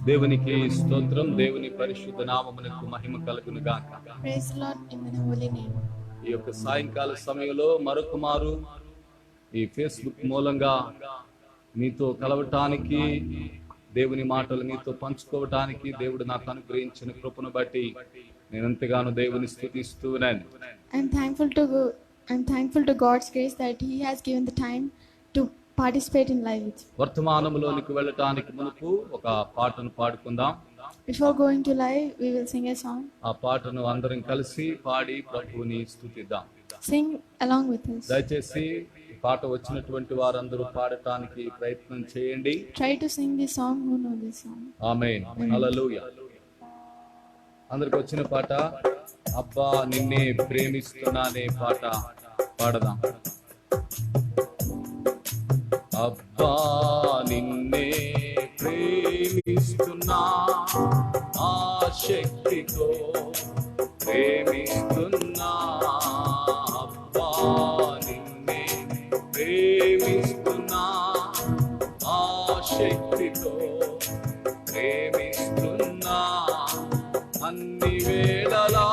దేవునికి స్తోత్రం. దేవుని పరిశుద్ధ నామమునకు మహిమ కలుగును గాక. Praise the Lord in the holy name. ఈ యొక్క సాయంకాల సమయంలో మరొక మారు ఈ ఫేస్బుక్ మూలంగా మీతో కలవటానికి, దేవుని మాటలు మీతో పంచుకోవటానికి దేవుడు నాకు అనుగ్రహించిన కృపను బట్టి నేను ఎంతగానో దేవుని స్తుతిస్తున్నాను. I'm thankful to God's grace that He has given the time to participate in live. వర్తమానములోనికి వెళ్ళటానికి మునుపు ఒక పాటను పాడుకుందాం. Before going to live, we will sing a song. ఆ పాటను అందరం కలిసి పాడి ప్రభువుని స్తుతిద్దాం. Sing along with us. దయచేసి పాట వచ్చినటువంటి వారందరూ పాడటానికి ప్రయత్నం చేయండి. Try to sing this song who know this song. ఆమేన్. హల్లెలూయా. అందరికి వచ్చిన పాట అబ్బా నిన్నే ప్రేమిస్తున్నానే పాట పాడదాం. అబ్బా నిన్నే ప్రేమిస్తున్నా, ఆ శక్తితో ప్రేమిస్తున్నా. అబ్బా నిన్నే ప్రేమిస్తున్నా, ఆ శక్తితో ప్రేమిస్తున్నా. అన్ని వేళలా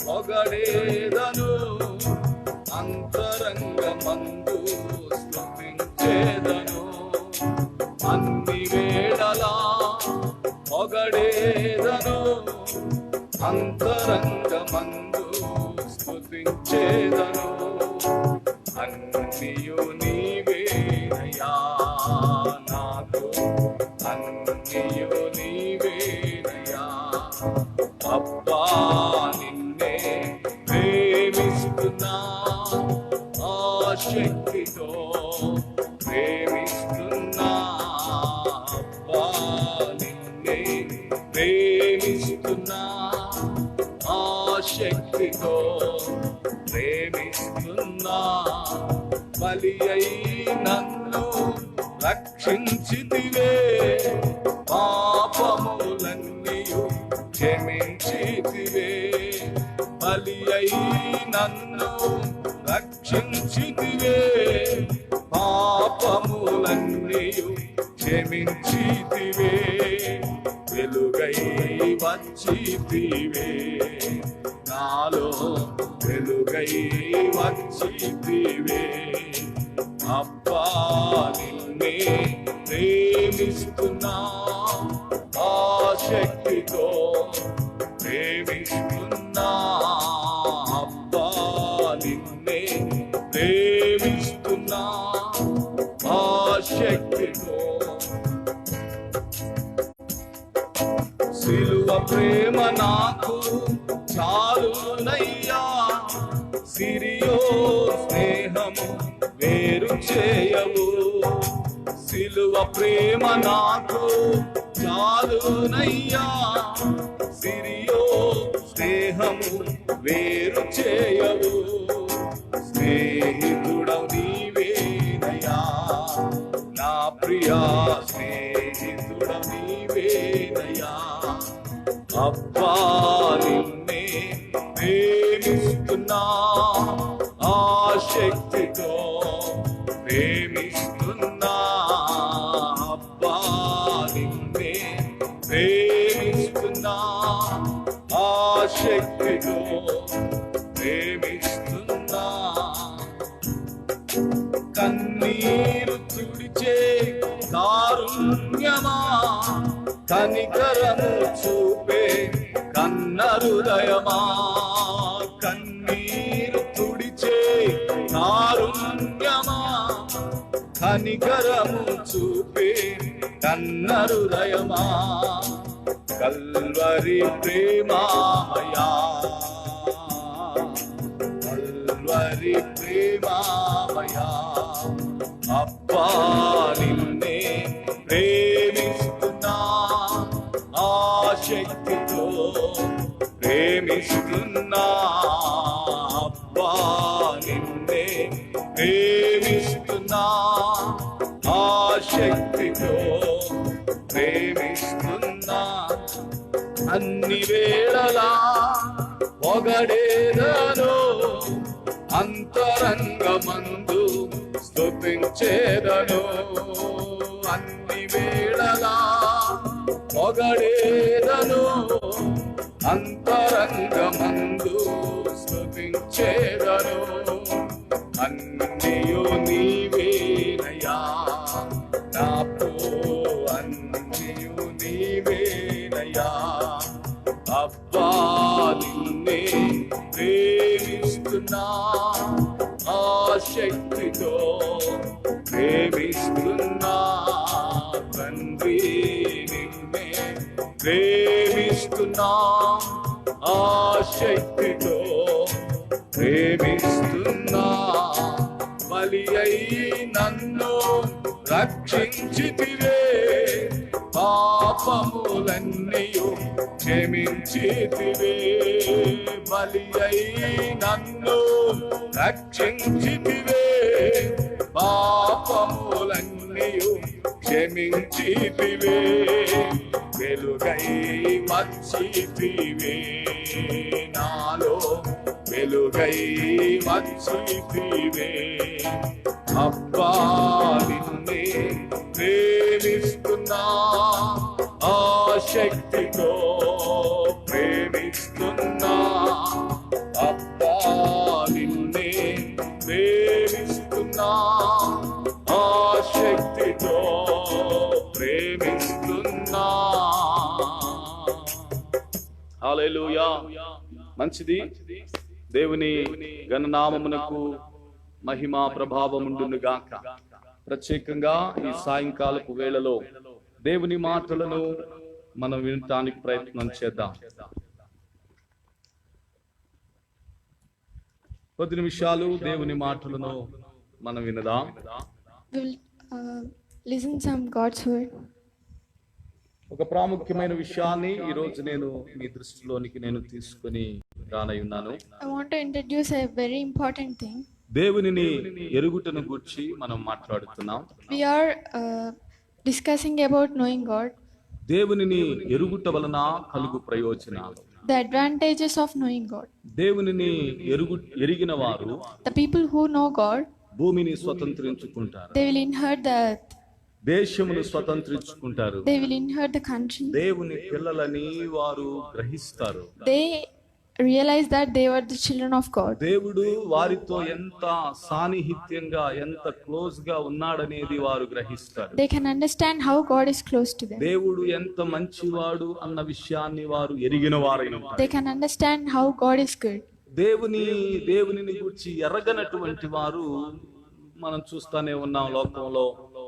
పొగడేదను, అంతరంగమందు స్తుతించేదను. అన్ని వేళలా పొగడేదను, అంతరంగమందు స్తుతించేదను. అన్నియు నీవేనయ్యా నాకు, అన్నియు నీవేనయ్యా. అబ్బా నిన్నే ప్రేమిస్తున్నా, ఆ శక్తితో ప్రేమిస్తున్నా. అబ్బా నిన్నే ప్రేమిస్తున్నా, ఆ శక్తితో ప్రేమిస్తున్నా. బలి అయి నన్ను రక్షించితివే, పాపములన్నీయు క్షమించితివే. బలి అయి నన్ను రక్షించితివే, పాపములన్నీయు క్షమించితివే. వెలుగై వచ్చితివే నాలో, వెలుగై వచ్చితివే. అబ్బా నిన్నే ప్రేమిస్తున్నా, ఆ శక్తితో ప్రేమిస్తున్నా. అబ్బా నిన్నే ప్రేమిస్తున్నా, ఆ శక్తితో. సిలువ ప్రేమ నాకు చాలునయ్యా, సిరియో స్నేహము వేరు చేయవు. సిలువ ప్రేమ నాకు చాలునయ్యా, సిరియో స్నేహము వేరు చేయవు. స్నేహితుడవు నీవేనయ్యా, నా ప్రియా స్నేహితుడవు నీవేనయ్యా. అబ్బా నిన్నే ప్రేమిస్తున్నా, ఆ శక్తితో ప్రేమిస్తున్నా. అబ్బా నిన్నే ప్రేమిస్తున్నా, ఆ శక్తితో ప్రేమిస్తున్నా. కన్నీరు తుడిచే కారుణ్యమా, కనికరము చూపే కన్న హృదయమా. కన్నీరు తుడిచే కారుణ్యమా, కనికరము చూపే కన్న హృదయమా. కల్వరి ప్రేమామయా, కల్వరి ప్రేమామయా. అబ్బా నిన్నే ప్రేమిస్తున్నా, ఆ శక్తితో ప్రేమిస్తున్నా. అబ్బా నిన్నే ప్రేమిస్తున్నా, ఆ శక్తితో ప్రేమిస్తున్నా. అన్ని వేళలా పొగడేదను, అంతరంగమందు స్తుతించేదను. అన్ని వేళలా పొగడేదను, అంతరంగమందు స్తుతించేదను. అన్నియు నీవేనయ్యా నాకు, అన్నియు నీవేనయ్యా. అబ్బా నిన్నే ప్రేమిస్తున్నా, ఆసక్తితో ప్రేమిస్తున్నా. తండ్రి నిన్నే ప్రేమిస్తున్నా, ఆసక్తితో ప్రేమిస్తున్నా. బలి అయి నన్ను రక్షించితివే, పాపములన్నీయు క్షమించితివే. బలి అయి నన్ను రక్షించితివే, పాపములన్నీయు క్షమించితివే. వెలుగై వచ్చితివే నాలో, వెలుగై వచ్చితివే. అబ్బా నిన్నే ప్రేమిస్తున్నా, ఆసక్తితో ప్రేమిస్తున్నా. అబ్బా నిన్నే ప్రేమిస్తున్నా, ఆసక్తితో ప్రేమిస్తున్నా. హల్లెలూయా. మంచిది. దేవుని ఘననామమునకు మహిమా ప్రభావముండును గాక. ప్రత్యేకంగా ఈ సాయంకాలపు వేళలో దేవుని మాటలను మనం వినటానికి ప్రయత్నం చేద్దాం. కొద్ది నిమిషాలు దేవుని మాటలను మనం వినదాం. We will listen some God's word. ఒక ప్రాముఖ్యమైన విషయాన్ని ఈ రోజు నేను మీ దృష్టిలోనికి తీసుకొని రానయ్యున్నాను. I want to introduce a very important thing. దేవునిని ఎరుగుటను గూర్చి మనం మాట్లాడుతున్నాం. We are discussing about knowing God. దేవునిని ఎరుగుట వలన కలుగు ప్రయోజనాలు. The advantages of knowing God. దేవునిని ఎరిగిన వారు, The people who know God, భూమిని స్వతంత్రించుకుంటారు, they will inherit the earth. దేశమును స్వతంత్రించుకుంటారు, They will inherit the country. దేవుని పిల్లలని వారు గ్రహిస్తారు. They realize that they were the children of God. దేవుడు వారితో ఎంత సాన్నిహిత్యంగా, ఎంత క్లోజ్ గా ఉన్నాడనేది వారు గ్రహిస్తారు. They can understand how God is close to them. దేవుడు ఎంత మంచివాడు అన్న విషయాన్ని వారు ఎరిగిన వారైన They can understand how God is good. దేవునిని గురించి ఎరగనటువంటి వారు మనం చూస్తానే ఉన్నాం. లోకంలో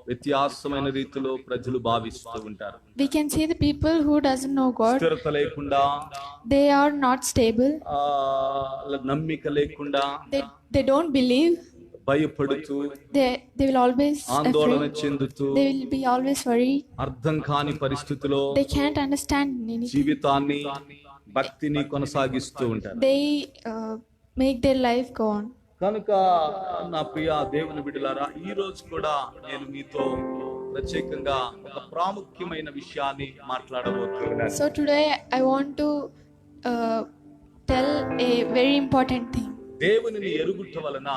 వ్యత్యాసమైన రీతిలో ప్రజలు భావిస్తూ ఉంటారు. We can see the people who doesn't know God. స్థిరత లేకుండా, They are not stable. నమ్మిక లేకుండా, They don't believe. భయపడుతూ, They will always ఆందోళన afraid. చెందుతూ, They will be always worried. అర్థం కాని పరిస్థితిలో They can't understand anything. జీవితాన్ని, భక్తిని కొనసాగిస్తూ ఉంటారు. They make their life go on. కనుక నా ప్రియ దేవుని బిడ్డలారా, ఈ రోజు కూడా నేను మీతో ప్రత్యేకంగా ఒక ప్రాముఖ్యమైన విషయాన్ని మాట్లాడబోతున్నాను. So today I want to tell a very important thing. దేవునిని ఎరుగుట వలన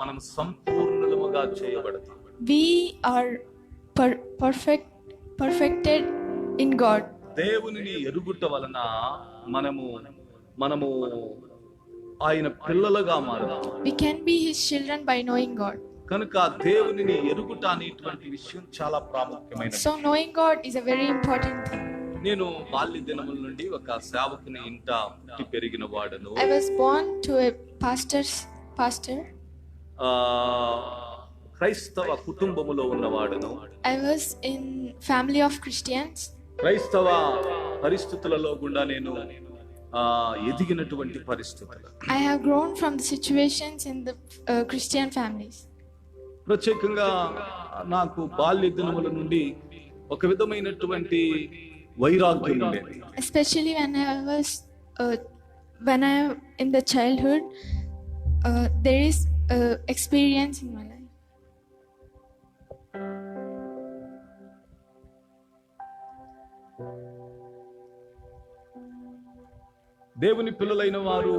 మనం సంపూర్ణులుగా చేయబడతాం. We are perfected in God. దేవునిని ఎరుగుట వలన మనము ఆయన పిల్లలుగా మారుతాం. We can be his children by knowing God. కనుక దేవునిని ఎరుగుట అనేటువంటి విషయం చాలా ప్రాముఖ్యమైనది. So knowing God is a very important thing. నేను బాల్య దినముల నుండి ఒక సేవకుని ఇంట పుట్టి పెరిగిన వాడను. I was born to a pastor. క్రైస్తవ కుటుంబములో ఉన్నవాడను. I was in family of Christians. క్రైస్తవ పరిస్థితులలో గుండా నేను ఎదిగినటువంటి పరిస్థితులు. I have grown from the situations in the Christian families. ప్రత్యేకంగా నాకు బాల్య దినముల నుండి ఒక విధమైనటువంటి వైరాగ్యం ఉండేది. Especially when I in the childhood, there is experience in my life. దేవుని పిల్లలైన వారు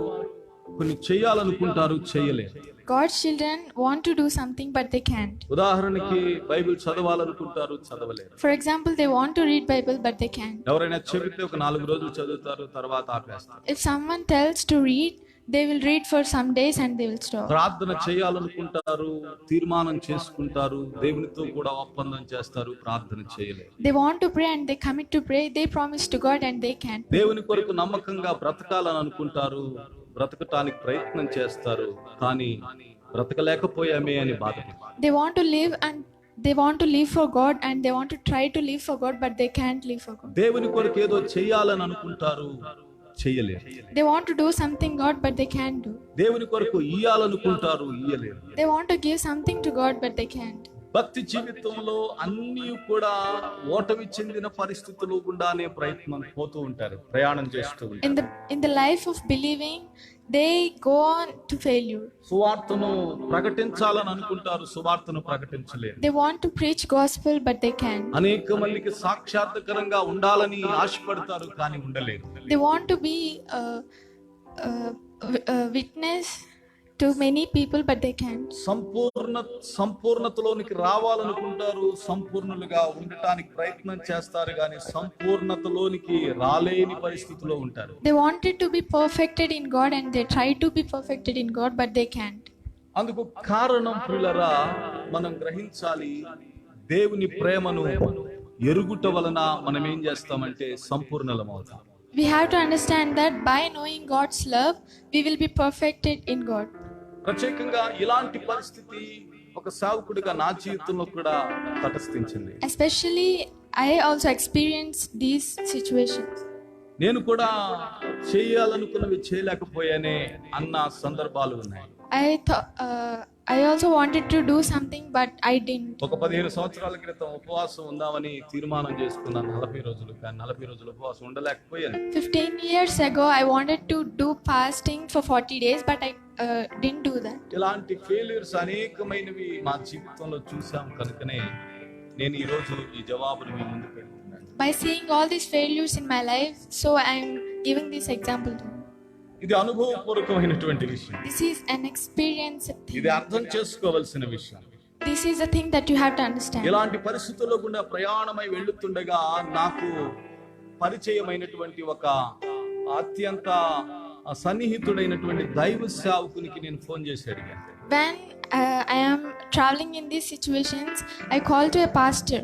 కొన్ని చేయాలనుకుంటారు, చేయలేరు. God's children want to do something but they can't. ఉదాహరణకి Bible చదవాలనుకుంటారు, చదవలేరు. For example, they want to read Bible but they can't. ఎవరైనా చెబితే ఒక 4 రోజులు చదువుతారు, తర్వాత ఆపేస్తారు. If someone tells to read, they will read for some days and they will stop. ప్రార్థన చేయాలనుకుంటారు, తీర్మానం చేసుకుంటారు, దేవునితో కూడా ఒప్పందం చేస్తారు, ప్రార్థన చేయలేరు. They want to pray and they commit to pray, they promise to God and they can't. దేవుని కొరకు నమ్మకంగా బ్రతకాలని అనుకుంటారు, బ్రతకటానికి ప్రయత్నం చేస్తారు, కానీ బ్రతకలేకపోయామే అని బాధపడతారు. They want to live and they want to live for God and they want to try to live for God but they can't live for God. దేవుని కొరకు ఏదో చేయాలని అనుకుంటారు, చేయలేరు. They want to do something God but they can't do. దేవుని కొరకు ఇయ్యాలనుకుంటారు, ఇయ్యలేరు. They want to give something to God but they can't. భక్తి జీవితంలో అన్నీ కూడా ఓటమి చెందిన పరిస్థితులు గుండానే పోతూ ఉంటారు, ప్రయాణం చేస్తూ ఉంటారు. In the life of believing, they go on to failure. సువార్తను ప్రకటించాలని అనుకుంటారు, సువార్తను ప్రకటించలేరు. They want to preach gospel but they can't. అనేక మందికి సాక్షాత్కారంగా ఉండాలని ఆశపడతారు, కానీ ఉండలేరు. They want to be a witness to many people but they can't. సంపూర్ణతలోనికి రావాలనుకుంటారు, సంపూర్ణులుగా ఉండటానికి ప్రయత్నం చేస్తారు, కానీ సంపూర్ణతలోనికి రాలేని పరిస్థితిలో ఉంటారు. They wanted to be perfected in God and they try to be perfected in God but they can't. అందుకు కారణం ప్రియులారా, మనం గ్రహించాలి, దేవుని ప్రేమను ఎరుగుట వలన మనం ఏం చేస్తామంటే సంపూర్ణలమవుతాం. We have to understand that by knowing God's love, we will be perfected in God. ప్రత్యేకంగా ఇలాంటి పరిస్థితి ఒక సేవకుడిగా నా జీవితంలో కూడా తటస్థించింది. Especially I also experienced these situations. నేను కూడా చేయాలనుకున్నవి చేయలేకపోయానే అన్న సందర్భాలు ఉన్నాయి. I also wanted to do something but I didn't. ఒక 15 సంవత్సరాల క్రితం ఉపవాసం ఉందామని తీర్మానం చేసుకున్నాను 40 రోజులు, కానీ 40 రోజులు ఉపవాసం ఉండలేకపోయాను. 15 years ago I wanted to do fasting for 40 days but I didn't do that. ఇలాంటి ఫెయిల్యూర్స్ అనేకమైనవి మా జీవితంలో చూసాం, కనుకనే నేను ఈ రోజు ఈ జవాబును మీ ముందుకు పెడుతున్నాను. By seeing all these failures in my life, so I am giving this example to you. ఇది అనుభవపూర్వకమైనటువంటి విషయం. This is an experience thing. ఇది అర్థం చేసుకోవాల్సిన విషయం. This is a thing that you have to understand. ఇలాంటి పరిస్థితుల్లో గుండా ప్రయాణమై వెళ్తుండగా నాకు పరిచయమైనటువంటి ఒక అత్యంత సన్నిహితుడైనటువంటి దైవ సేవకునికి నేను ఫోన్ చేసి అడిగాను. When I am traveling in these situations, I call to a pastor.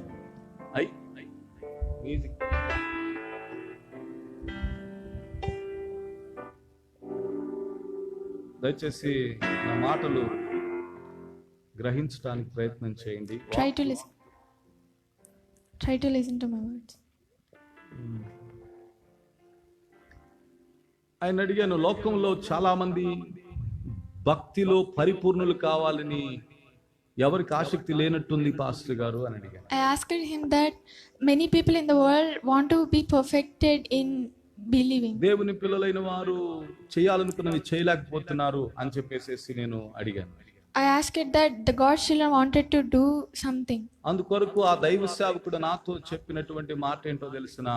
దయచేసి నా మాటలు గ్రహించడానికి ప్రయత్నం చేయండి. Try to listen to my words. ఆయన అడిగాను, లోకంలో చాలా మంది భక్తిలో పరిపూర్ణులు కావాలని ఎవరికి ఆసక్తి లేనట్టుంది పాస్టర్ గారు అని అడిగాను. I asked him that many people in the world want to be perfected in believing. దేవుని పిల్లలైన వారు చేయాలనుకున్నవి చేయలేకపోతున్నారు అని చెప్పేసి నేను అడిగాను. I asked that the God's children wanted to do something. అందుకొరకు ఆ దైవ సేవకుడు నాతో చెప్పినటువంటి మాట ఏంటో తెలిసిన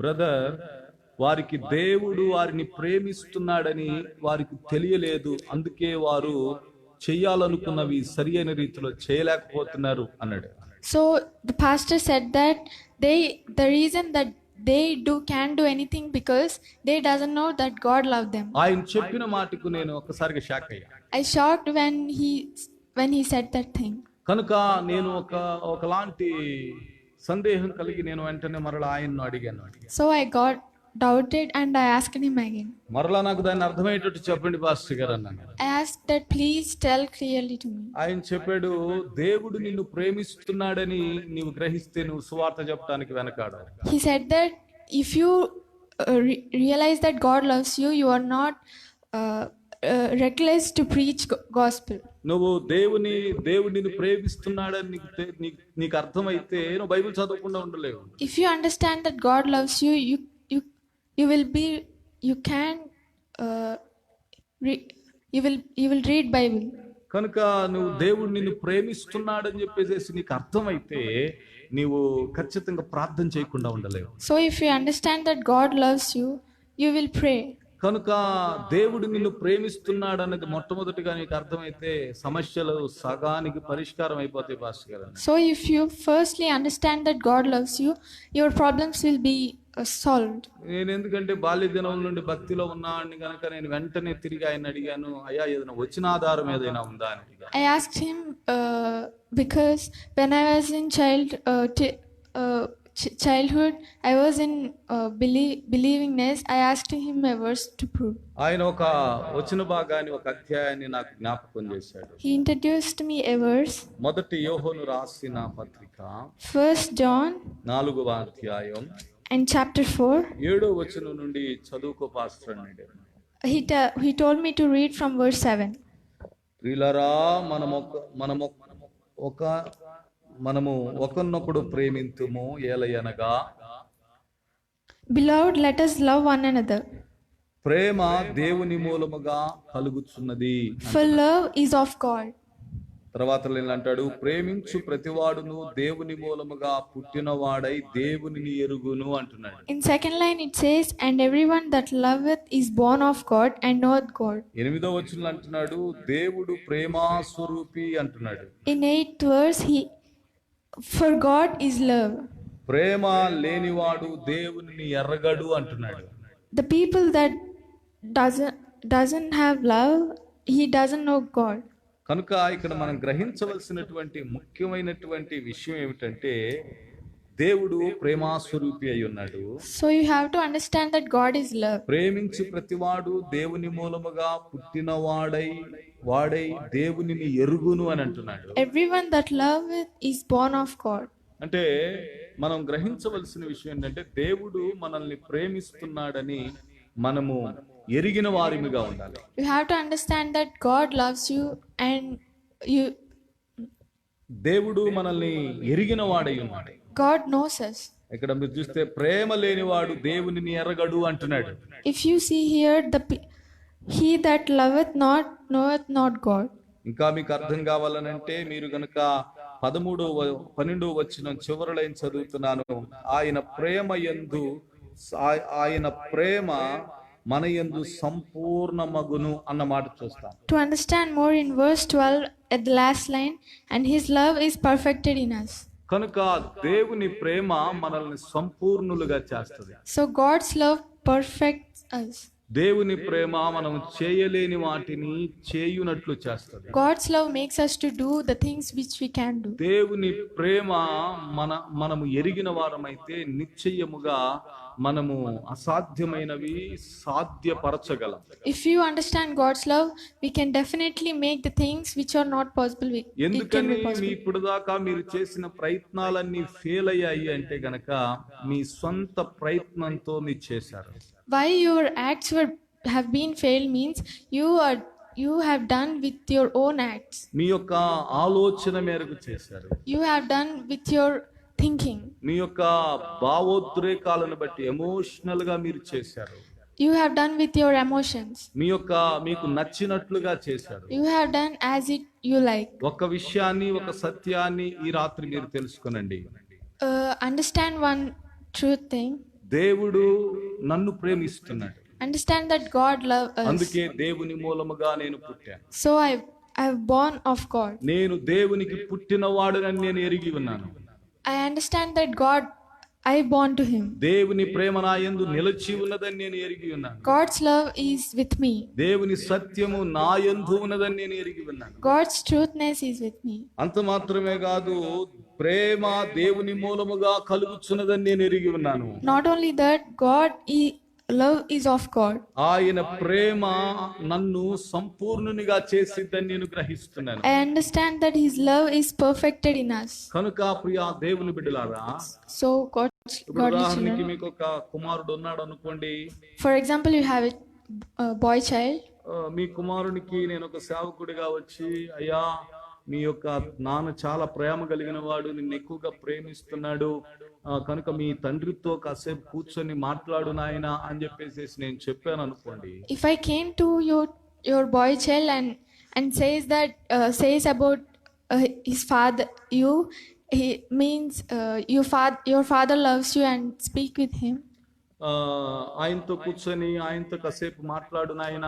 బ్రదర్, వారికి దేవుడు వారిని ప్రేమిస్తున్నాడని వారికి తెలియలేదు, అందుకే వారు చేయాలనుకున్నవి సరి అయిన రీతిలో చేయలేకపోతున్నారు అన్నాడు. So the pastor said that the reason that they can't do anything because they doesn't know that God loved them. ఆయన చెప్పిన మాటకు నేను ఒక్కసారిగా షాక్ అయ్యా. I shocked when he said that thing. కనుక నేను ఒకలాంటి సందేహం కలిగి నేను వెంటనే మరలా ఆయన్ను అడిగాను. So I got doubted and I asked him again. మరలా నాకు దాన్ని అర్థమయ్యేటట్టు చెప్పండి పాస్టర్ గారు అన్నాను. I asked that please tell clearly to me. ఆయన చెప్పాడు, దేవుడు నిన్ను ప్రేమిస్తున్నాడని నీవు గ్రహిస్తే నువ్వు సువార్త చెప్పడానికి వెనకాడాలి. He said that if you realize that God loves you, you are not reckless to preach gospel. నువ్వు దేవుడు నిన్ను ప్రేమిస్తున్నాడని నీకు అర్థమైతే నువ్వు బైబిల్ చదవకుండా ఉండలేవు. If you understand that God loves you, you will read Bible. కనుక నువ్వు దేవుడు నిన్ను ప్రేమిస్తున్నాడని చెప్పేసి నీకు అర్థమైతే నీవు ఖచ్చితంగా ప్రార్థన చేయకుండా ఉండలేవు. So if you understand that God loves you, you will pray. కనుక దేవుడు నిన్ను ప్రేమిస్తున్నాడు అన్నది మొట్టమొదటిగా నీకు అర్థమైతే సమస్యలు సగానికి పరిష్కారం అయిపోతాయి పాస్టర్ గారు. So if you firstly understand that God loves you, your problems will be solved. నేను ఎందుకంటే బాల్య దినం నుండి భక్తిలో ఉన్నాను కనుక నేను వెంటనే తిరిగి ఆయన అడిగాను, అయ్యా ఏదైనా వచ్చిన ఆధారం ఏదైనా ఉందా అని అడిగాను. I asked him because when I was in childhood, I was in believingness. I asked him a verse to prove. ఆయన ఒక వచన భాగాన్ని ఒక అధ్యాయాన్ని నాకు జ్ఞాపకం చేశాడు. He introduced me a verse. మొదటి యోహోను రాసిన పత్రిక 1 John 4వ అధ్యాయం and chapter 4. 7వ వచనం నుండి చదువుకో పాస్టర్ అన్నాడు. He told me to read from verse 7. ప్రియులారా మనము ఒకరినొకడు ప్రేమింతుము ఏలయనగా, Beloved, let us love one another, ప్రేమ దేవుని మూలముగా కలుగుచున్నది. for love is of God. తర్వాత అంటాడు, ప్రేమించు ప్రతివాడును దేవుని మూలముగా పుట్టినవాడై దేవునిని ఎరుగును అంటున్నాడు. In second line it says, and everyone that loveth is born of God and knoweth God. 8వ వచనంలో అంటున్నాడు, దేవుడు ప్రేమా స్వరూపి అంటున్నాడు. In 8th verse, for God is love. ప్రేమ లేనివాడు దేవునిని ఎరగడు అంటున్నాడు. The people that doesn't have love, he doesn't know God. కనుక ఇక్కడ మనం గ్రహించవలసినటువంటి ముఖ్యమైనటువంటి విషయం ఏమిటంటే దేవుడు ప్రేమాస్వరూపి అయి ఉన్నాడు. So you have to understand that God is love. ప్రేమించి ప్రతివాడు దేవుని మూలముగా వాడై దేవునిని ఎరుగును అని అంటున్నాడు. Everyone that loveth is born of God. అంటే మనం గ్రహించవలసిన విషయం ఏంటంటే దేవుడు మనల్ని ప్రేమిస్తున్నాడని మనము ఎరిగిన వారిగా ఉండాలి. You have to understand that God loves you and you. దేవుడు మనల్ని ఎరిగిన వాడై ఉన్నాడు. God knows us. ఇక్కడ మీరు చూస్తే ప్రేమ లేనివాడు దేవునిని ఎరగడు అంటున్నాడు. If you see here, he that loveth not knoweth not God. ఇంకా మీకు అర్థం కావాలనంటే మీరు గనుక 12వ వచనం చివరి లైన్ చదువుతున్నాను. ఆయన ప్రేమ మన యందు సంపూర్ణమగును అన్న మాట చూస్తాం. To understand more in verse 12 at the last line, and his love is perfected in us. కనుక దేవుని ప్రేమ మనల్ని సంపూర్ణులుగా చేస్తుంది. So God's love perfects us. దేవుని ప్రేమ మనం చేయలేని వాటిని చేయునట్లు చేస్తుంది. God's love makes us to do the things which we can do. దేవుని ప్రేమ మనము ఎరిగిన వారమైతే నిశ్చయముగా మనము అసాధ్యమైనవి సాధ్యపరచగలం. If you understand God's love, we can definitely make the things which are not possible. ఎందుకని ఇప్పుడు దాకా మీరు చేసిన ప్రయత్నాలన్నీ ఫెయిల్ అయ్యాయి అంటే గనక మీ సొంత ప్రయత్నంతో మీరు చేశారు. Why your acts have been failed means you have done with your own acts. మీ యొక్క ఆలోచన మేరకు చేశారు. You have done with your thinking. మీ యొక్క భావోద్రేకాలను బట్టి ఎమోషనల్ గా మీరు చేశారు. You have done with your emotions. మీకు నచ్చినట్లుగా చేశారు. You have done as you like. ఒక విషయాన్ని ఒక సత్యాన్ని ఈ రాత్రి మీరు తెలుసుకొనండి. Understand one truth thing. దేవుడు నన్ను ప్రేమిస్తున్నాడు. Understand that God loves us. అందుకే దేవుని మూలముగా నేను పుట్టాను. So I have born of God. నేను దేవునికి పుట్టినవాడని నేను ఎరిగి ఉన్నాను. I understand that I born to him. దేవుని ప్రేమ నా యందు నిలిచి ఉన్నదని నేను ఎరిగి ఉన్నాను. God's love is with me. దేవుని సత్యము నా యందు ఉన్నదని నేను ఎరిగి ఉన్నాను. God's truthness is with me. అంత మాత్రమే కాదు, ప్రేమ దేవుని మూలముగా కలుగుచున్నదని నేను ఎరిగి ఉన్నాను. Not only that, love is of God. ఆయన ప్రేమ నన్ను సంపూర్ణునిగా చేసిద్దని నేను గ్రహిస్తున్నాను. I understand that his love is perfected in us. కనుక ప్రియ దేవుని బిడ్డలారా, So God's ఉదాహరణకి మీకు ఒక కుమారుడు ఉన్నాడు అనుకోండి. For example, you have a boy child. మీ కుమారునికి నేను ఒక సేవకుడిగా వచ్చి, అయ్యా మీ యొక్క నాన్న చాలా ప్రేమ కలిగిన వాడు, నిన్ను ఎక్కువగా ప్రేమిస్తున్నాడు, కనుక మీ తండ్రితో కాసేపు కూర్చొని మాట్లాడు నాయన అని చెప్పేసి నేను చెప్పాను అనుకోండి. If I came to your boy child and says about his father, he means your father loves you and speak with him. ఆయనతో కూర్చొని ఆయనతో కాసేపు మాట్లాడు నాయన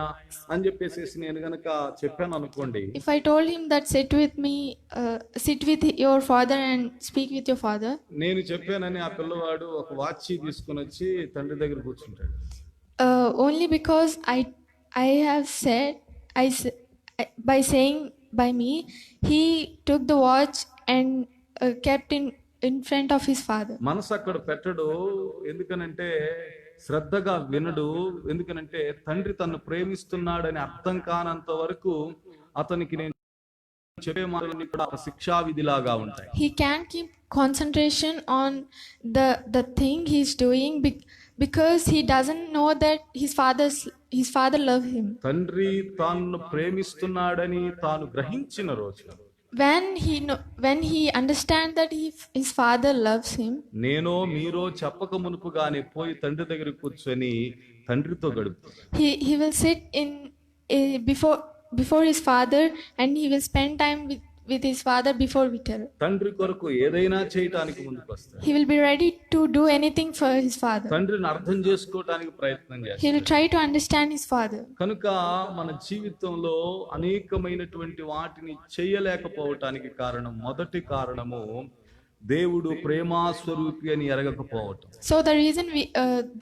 అని చెప్పేసి నేను గనక చెప్పాను అనుకోండి, If I told him that sit with your father and speak with your father, నేను చెప్పానని ఆ పిల్లవాడు ఒక వాచి తీసుకుని వచ్చి తండ్రి దగ్గర కూర్చుంటాడు. only because I have said, by saying by me, he took the watch and kept in front of his father. మనసు అక్కడ పెట్టడు, ఎందుకనంటే శ్రద్ధగా వినడు. ఎందుకనంటే తండ్రి తను ప్రేమిస్తున్నాడని అర్థం కానంత వరకు అతనికి నేను చెప్పే మాటలన్నీ కూడా ఒక శిక్షా విధిలాగా ఉంటాయి. He can't keep concentration on the thing he's doing because he doesn't know that his father loves him. తండ్రి తాను ప్రేమిస్తున్నాడని తాను గ్రహించిన రోజు, when he understands that his father loves him, నేనో మీరో చెప్పక మునుపుగానే పోయి తండ్రి దగ్గర కూర్చొని తండ్రితో గడుపుతాడు. he will sit before his father and he will spend time with his father before we tell. తండ్రి కొరకు ఏదైనా చేయటానికి ముందుకు వస్తాడు. He will be ready to do anything for his father. తండ్రిని అర్థం చేసుకోవటానికి ప్రయత్నం చేస్తాడు. He will try to understand his father. కనుక మన జీవితంలో అనేకమైనటువంటి వాటిని చేయలేకపోవటానికి కారణం, మొదటి కారణము దేవుడు ప్రేమాస్వరూపి అని ఎరగకపోవటం. So the reason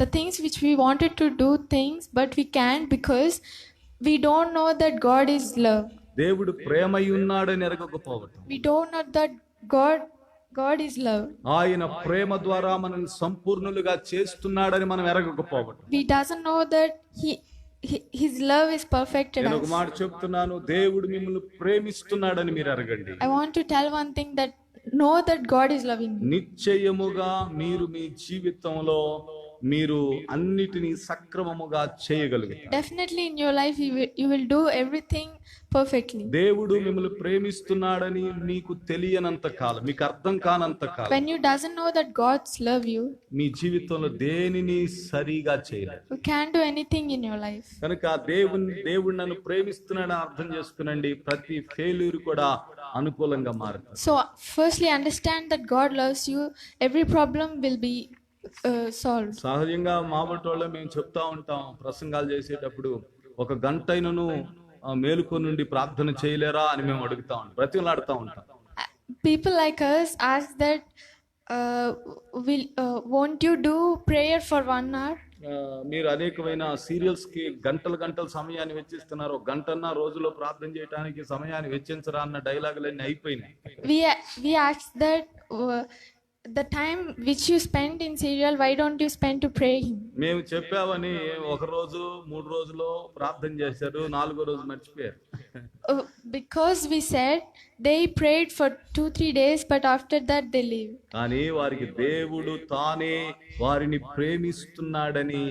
the things which we wanted to do things but we can't because we don't know that God is love. దేవుడు ప్రేమై ఉన్నాడని ఎరగకపోవటం. We don't know that God is love. ఆయన ప్రేమ ద్వారా మనల్ని సంపూర్ణులుగా చేస్తున్నాడని మనం ఎరగకపోవటం. We doesn't know that his love is perfected నేను ఒక us. మాట చెప్తున్నాను, దేవుడు మిమ్మల్ని ప్రేమిస్తున్నాడని మీరు ఎరగండి. I want to tell one thing, that know that God is loving you. నిశ్చయముగా మీరు మీ జీవితంలో మీరు అన్నిటినీ సక్రమముగా చేయగలుగుతారు. Definitely in your life you will do everything perfectly. దేవుడు మిమ్మల్ని ప్రేమిస్తున్నాడని మీకు తెలియనంత కాలం, మీకు అర్థం కానంత కాలం, When you doesn't know that God's love you, మీ జీవితంలో దేనిని సరిగా చేయలేరు. you can't do anything in your life. కనుక దేవుడు నన్ను ప్రేమిస్తున్నాడని అర్థం చేసుకునండి, ప్రతి ఫెయిల్యూర్ కూడా అనుకూలంగా మారుతుంది. So firstly understand that God loves you. Every problem will be solved. సహజంగా మాబట్టోళ్ళ మేము చెప్తా ఉంటాం, ప్రసంగాలు చేసేటప్పుడు ఒక గంటైనను మేలుకొని నుండి ప్రార్థన చేయలేరా అని మేము అడుగుతా ఉంటాం, బ్రతిమలాడుతూ ఉంటాం. People like us ask that won't you do prayer for 1 hour? మీరు అనేకమైన సీరియల్స్ కి గంటల సమయాన్ని వెచ్చిస్తున్నారు, ఒక గంటన్న రోజులో ప్రార్థన చేయడానికి సమయాన్ని వెచ్చించరా అన్న డైలాగులన్నీ అయిపోయినాయి. We ask that the time which you spend in serial, why don't you spend to pray him? మేము చెప్పామని ఒక రోజు 3 రోజులో ప్రార్థన చేశారు, 4వ రోజు మర్చిపోయారు. Because we said they prayed for 2-3 days but after that they leave. కానీ వారికి దేవుడు తానే వారిని ప్రేమిస్తున్నాడని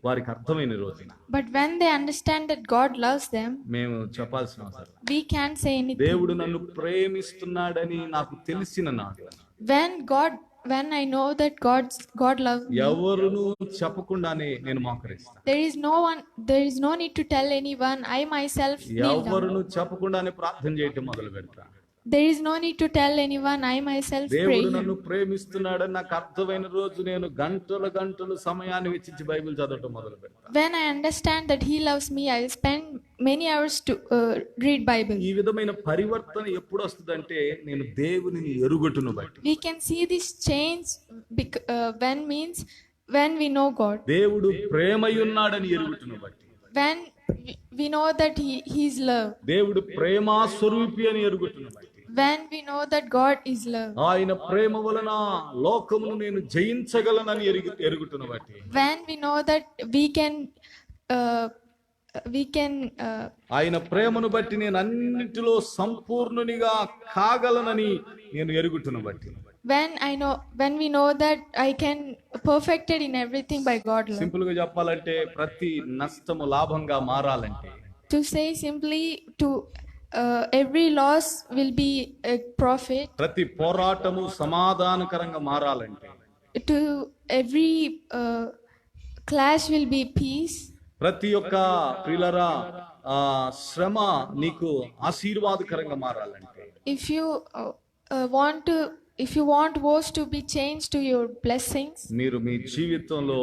వారికి అర్థమైన రోజున, But when they understand that God loves them, మేము చెప్పాల్సిన అవసరం, we can't say anything. దేవుడు నన్ను ప్రేమిస్తున్నాడని నాకు తెలిసిన నాడు, When I know that God loves me, ఎవరును చెప్పకుండానే నేను మోకరిస్తాను. there is no need to tell anyone. I myself kneel down. ఎవరును చెప్పకుండానే ప్రార్థన చేయటం మొదలు పెడతాను. There is no need to tell anyone. I myself pray. దేవుడు నన్ను ప్రేమిస్తున్నాడని నాకు అర్థమైన రోజు నేను గంటలు సమయాన్ని వెచ్చించి బైబిల్ చదవటం మొదలు పెడతాను. When I understand that he loves me, I will spend many hours to read Bible. ఈ విధమైన పరివర్తన ఎప్పుడు వస్తుందంటే నేను దేవునిని ఎరుగుటను బట్టి. We can see this change when we know God. దేవుడు ప్రేమై ఉన్నాడని ఎరుగుటను బట్టి. When we know that he is love. దేవుడు ప్రేమా స్వరూపి అని ఎరుగుటను బట్టి. When we know that God is love. ఆయన ప్రేమ వలన లోకమును నేను జయించగలనని ఎరుగుటను బట్టి. When we know that we can ఆయన ప్రేమను బట్టి నేను అన్నిటిలో సంపూర్ణునిగా కాగలనని నేను ఎరుగుటను బట్టి. When we know that I can perfected in everything by God love. Simple గా చెప్పాలంటే ప్రతి నష్టము లాభంగా మారాలంటే, to say simply, to every loss will be a profit. ప్రతి పోరాటము సమాధానకరంగా మారాలంటే, to every clash will be peace. ప్రతి ఒక్క ప్రియులరా శ్రమ నీకు ఆశీర్వాదకరంగా మారాలంటే, if you want woes to be changed to your blessings, మీరు మీ జీవితంలో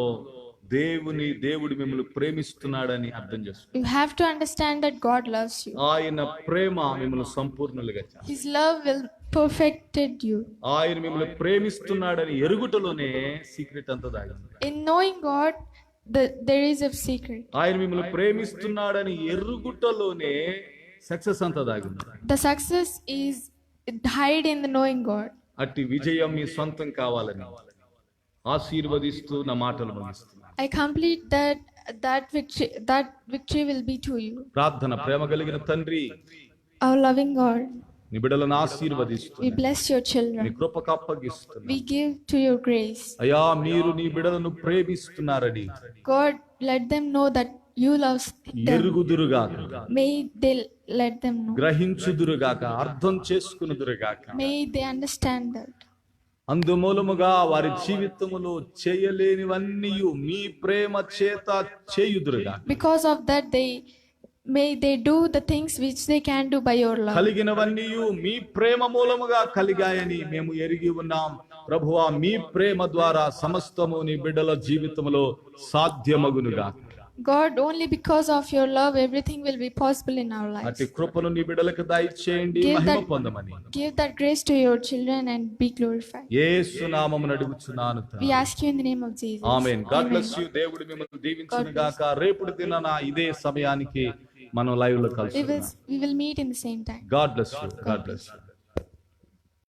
దేవుడు మిమ్మల్ని ప్రేమిస్తున్నాడని అర్థం చేసుకోండి. You have to understand that God loves you. ఆయన ప్రేమ మిమ్మల్ని సంపూర్ణులుగా చేస్తుంది. His love will perfected you. ఆయన మిమ్మల్ని ప్రేమిస్తున్నాడని ఎరుగుటలోనే సీక్రెట్ అంతా దాగి ఉంది. In knowing God, there is a secret. ఆయన మిమ్మల్ని ప్రేమిస్తున్నాడని ఎరుగుటలోనే సక్సెస్ అంతా దాగి ఉంది. The success is hide in the knowing God. అట్టి విజయం మీ సొంతం కావాలని ఆశీర్వదిస్తూ నా మాటలు ముగిస్తున్నాను. I complete that victory will be to you. ప్రార్థన. ప్రేమ కలిగిన తండ్రి, Our loving God, నీ బిడ్డలను ఆశీర్వదిస్తూ we bless your నీ children. కృపకు అప్పగిస్తున్నాను. We give to your grace. అయ్యా, మీరు నీ బిడ్డలను ప్రేమిస్తున్నారని God, let them know that you love them. ఎరుగుదురుగాక, May they let them know. గ్రహించుదురుగాక, అర్థం చేసుకునుదురుగాక. May they understand that. అందుమూలముగా వారి జీవితములో చేయలేనివన్నీ మీ ప్రేమ చేత చేయుదురుగా. Because of that, may they do the things which they can do by your love. కలిగినవన్నీ మీ ప్రేమ మూలముగా కలిగాయని మేము ఎరిగి ఉన్నాం. ప్రభువా, మీ ప్రేమ ద్వారా సమస్తము నీ బిడ్డల జీవితములో సాధ్యమగునుగా. God, only because of your love, everything will be possible in our lives. అట్టి కృపను నీ బిడ్డలకు దయచేయండి, మహిమ పొందమని Give that grace to your children and be glorified. యేసు నామమున అడుగుచున్నాను. We ask you in the name of Jesus. Amen. God bless you. దేవుడు మిమ్మల్ని దీవించును గాక. రేపటి దినాన ఇదే సమయానికి మనం లైవ్ లో కలుసుకుందాం. We will meet in the same time. God bless you. God bless you.